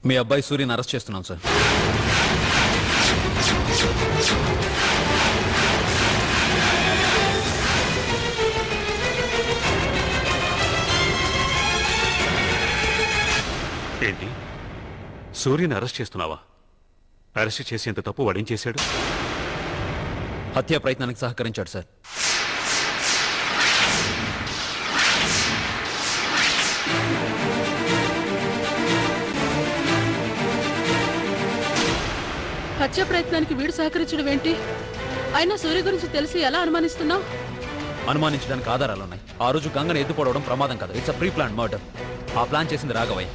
మీ అబ్బాయి సూర్యని అరెస్ట్ చేస్తున్నాం సార్. ఏంటి, సూర్యని అరెస్ట్ చేస్తున్నావా? అరెస్ట్ చేసేంత తప్పు వాడేం చేశాడు? హత్యా ప్రయత్నానికి సహకరించాడు సార్. హత్య ప్రయత్నానికి వీడు సహకరించడం ఏంటి? అయినా సూర్య గురించి తెలిసి ఎలా అనుమానిస్తున్నావు? అనుమానించడానికి ఆధారాలున్నాయి. ఆ రోజు గంగను ఎత్తుపోవడం ప్రమాదం కాదు, it's a pre plan murder. ఆ ప్లాన్ చేసింది రాఘవయ్య,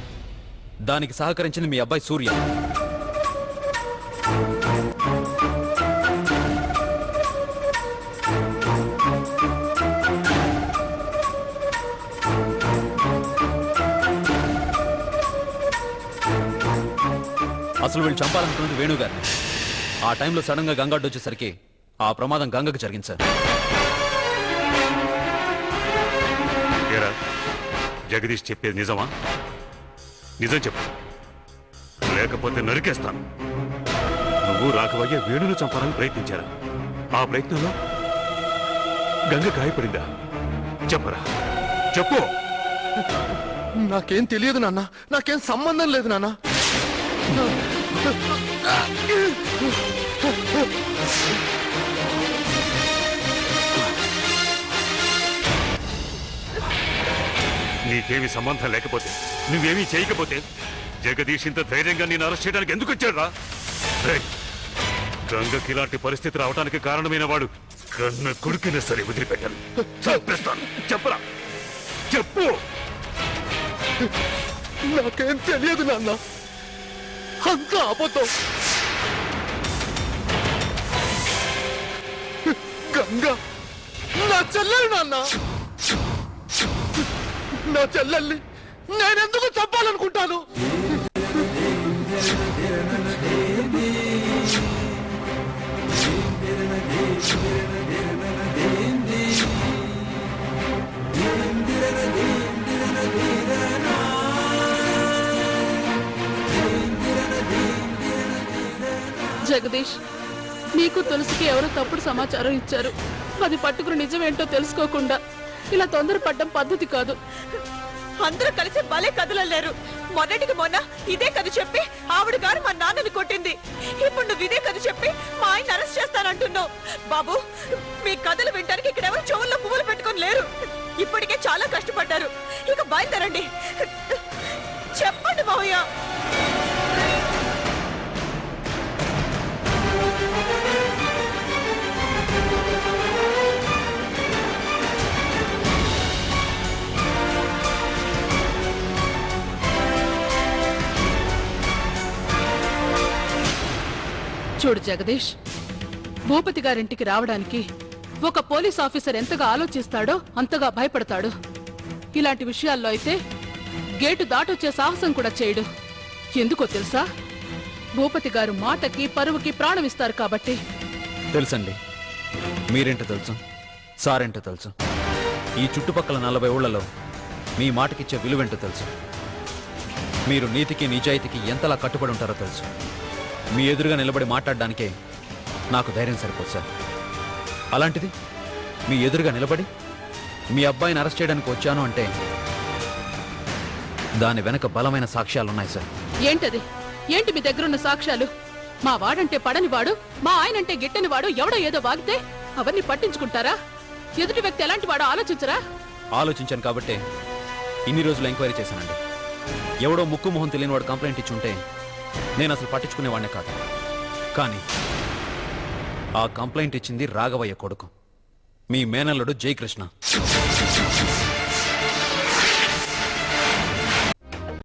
దానికి సహకరించింది మీ అబ్బాయి సూర్య. అసలు వీళ్ళు చంపాలనుకున్నది వేణుగారిని. ఆ టైంలో సడన్ గా గంగడ్డు వచ్చేసరికి ఆ ప్రమాదం గంగకు జరిగింది సార్. జగదీష్ చెప్పేది నిజమా? నిజం చెప్పు, లేకపోతే నరికేస్తాను. నువ్వు రాఘవయ్య వేణును చంపాలని ప్రయత్నించారా? ఆ ప్రయత్నంలో గంగ గాయపడిందా? చెప్పరా, చెప్పు. నాకేం తెలియదు నాన్న, నాకేం సంబంధం లేదు నాన్న. నీకేమీ సంబంధం లేకపోతే, నువ్వేమీ చేయకపోతే జగదీష్ ఇంత ధైర్యంగా నేను అరెస్ట్ చేయడానికి ఎందుకు వచ్చాడురా? గంగకి ఇలాంటి పరిస్థితి రావడానికి కారణమైన వాడు కన్న కొడుకునే సరే వదిలిపెట్టాను. చంపేస్తాను. చెప్పరా, చెప్పు. నాకేం తెలియదు నాన్న, అంతా అబద్ధం. గంగ నా చెల్లెలు నాన్న. నా చెల్లెల్ని నేనెందుకు చంపాలనుకుంటాను? జగదీష్, నీకు తులసికి ఎవరో తప్పుడు సమాచారం ఇచ్చారు. అది పట్టుకుని నిజమేంటో తెలుసుకోకుండా ఇలా తొందరపడ్డం పద్ధతి కాదు. అందరూ కలిసి భలే కథలలేరు. మొన్నటికి మొన్న ఇదే కథ చెప్పి ఆవిడ గారు మా నాన్నని కొట్టింది. ఇప్పుడు నువ్వు ఇదే కథ చెప్పి మా ఆయన అరెస్ట్ చేస్తానంటున్నావు. బాబు, మీ కథలు వినడానికి ఇక్కడ ఎవరు చెవుల్లో పువ్వులు పెట్టుకొని లేరు. ఇప్పటికే చాలా కష్టపడ్డారు, ఇక బయలుదేరండి. చెప్పండి మావయ్య. చూడు జగదీష్, భూపతి గారింటికి రావడానికి ఒక పోలీస్ ఆఫీసర్ ఎంతగా ఆలోచిస్తాడో అంతగా భయపడతాడు. ఇలాంటి విషయాల్లో అయితే గేటు దాటొచ్చే సాహసం కూడా చేయడు. ఎందుకో తెలుసా? భూపతి గారు మాటకి పరువుకి ప్రాణం ఇస్తారు కాబట్టి. తెలుసండి. మీరేంటో తెలుసు, సారేంటో తెలుసు. ఈ చుట్టుపక్కల 40 ఊళ్ళలో మీ మాటకిచ్చే విలువేంటో తెలుసు. మీరు నీతికి నిజాయితీకి ఎంతలా కట్టుబడి ఉంటారో తెలుసు. మీ ఎదురుగా నిలబడి మాట్లాడడానికే నాకు ధైర్యం సరిపోదు సార్. అలాంటిది మీ ఎదురుగా నిలబడి మీ అబ్బాయిని అరెస్ట్ చేయడానికి వచ్చాను అంటే దాని వెనక బలమైన సాక్ష్యాలున్నాయి సార్. ఏంటది? ఏంటి మీ దగ్గరున్న సాక్ష్యాలు? మా వాడంటే పడనివాడు, మా ఆయనంటే గిట్టనివాడు ఎవడో ఏదో వాగితే అవన్నీ పట్టించుకుంటారా? ఎదుటి వ్యక్తి ఎలాంటి వాడో ఆలోచించరా? ఆలోచించాను కాబట్టే ఇన్ని రోజులు ఎంక్వైరీ చేశానండి. ఎవడో ముక్కు మొహం తెలియని వాడు కంప్లైంట్ ఇచ్చుంటే నేను అసలు పట్టించుకునేవాడినే కాదు. కానీ ఆ కంప్లైంట్ ఇచ్చింది రాఘవయ్య కొడుకు, మీ మేనల్లుడు జయకృష్ణ.